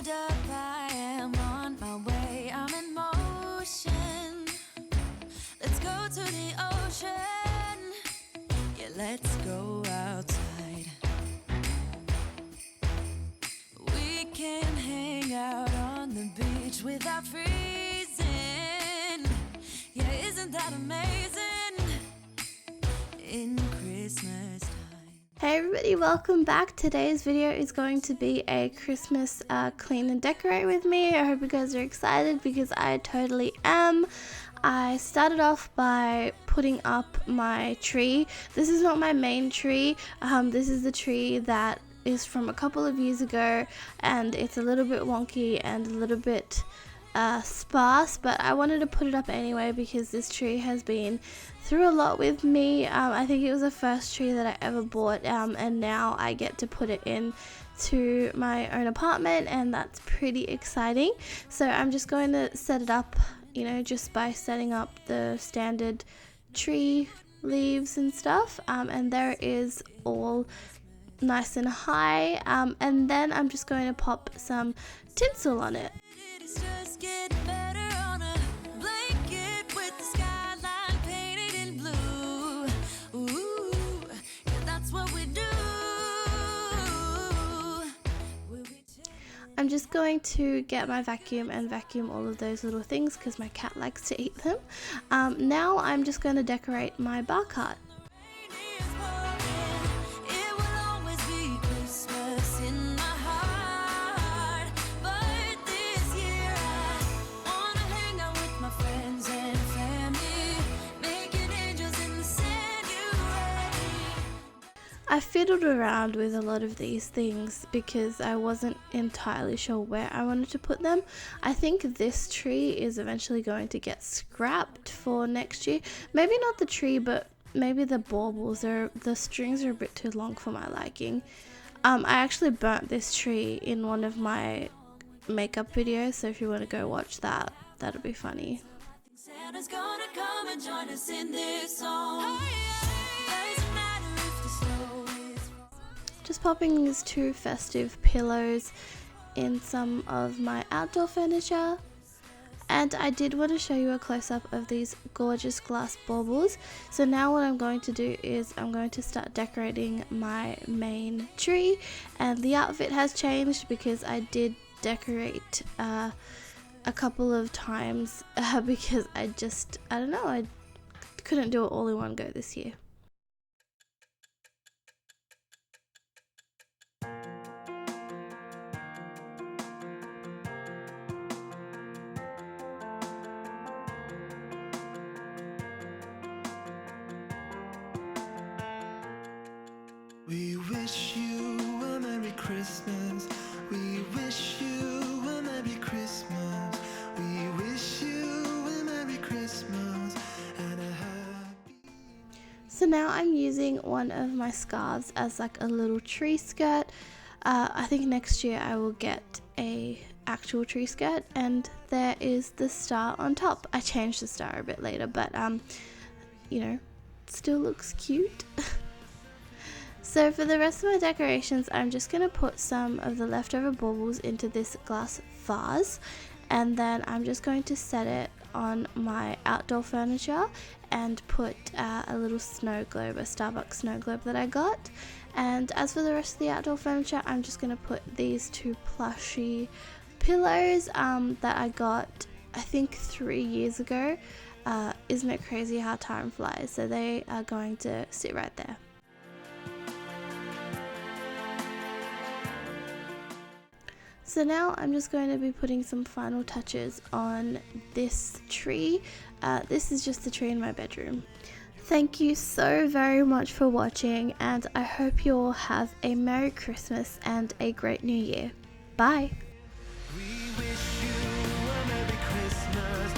hold up, I am on my way, I'm in motion. Let's go to the ocean. Yeah, let's go outside. We can hang out on the beach without freezing. Yeah, isn't that amazing? In Christmas time. Hey everybody, welcome back. Today's video is going to be a Christmas clean and decorate with me. I hope you guys are excited because I totally am. I started off by putting up my tree. This is not my main tree. This is the tree that is from a couple of years ago, and it's a little bit wonky and a little bit sparse, but I wanted to put it up anyway because this tree has been through a lot with me. I think it was the first tree that I ever bought, and now I get to put it in to my own apartment, and that's pretty exciting. So I'm just going to set it up, you know, just by setting up the standard tree leaves and stuff, and there is all nice and high, and then I'm just going to pop some tinsel on it. It's just getting better on a blanket with the skyline painted in blue. Ooh, yeah, that's what we do. I'm just going to get my vacuum and vacuum all of those little things because my cat likes to eat them. Now I'm just going to decorate my bar cart. It will always be Christmas in my heart. But this year I wanna hang out with my friends and family, making angels in the sand. You ready? I fiddled around with a lot of these things because I wasn't entirely sure where I wanted to put them. I think this tree is eventually going to get scrapped for next year. Maybe not the tree, but maybe the baubles. The strings are a bit too long for my liking. I actually burnt this tree in one of my makeup videos, so if you want to go watch that, that'll be funny. Santa's gonna come and join us in this song. Doesn't matter if the snow is Just popping these two festive pillows in some of my outdoor furniture. And I did want to show you a close-up of these gorgeous glass baubles. So now what I'm going to do is I'm going to start decorating my main tree. And the outfit has changed because I did decorate a couple of times because I don't know, I couldn't do it all in one go this year. We wish you a Merry Christmas. We wish you a Merry Christmas. We wish you a Merry Christmas and a happy. So now I'm using one of my scarves as like a little tree skirt. I think next year I will get a actual tree skirt, and there is the star on top. I changed the star a bit later, but you know, still looks cute. So for the rest of my decorations, I'm just going to put some of the leftover baubles into this glass vase, and then I'm just going to set it on my outdoor furniture and put a little snow globe, a Starbucks snow globe that I got. And as for the rest of the outdoor furniture, I'm just going to put these two plushy pillows that I got, I think 3 years ago. Isn't it crazy how time flies? So they are going to sit right there. So now I'm just going to be putting some final touches on this tree. This is just the tree in my bedroom. Thank you so very much for watching, and I hope you all have a Merry Christmas and a great New Year. Bye! We wish you a Merry Christmas.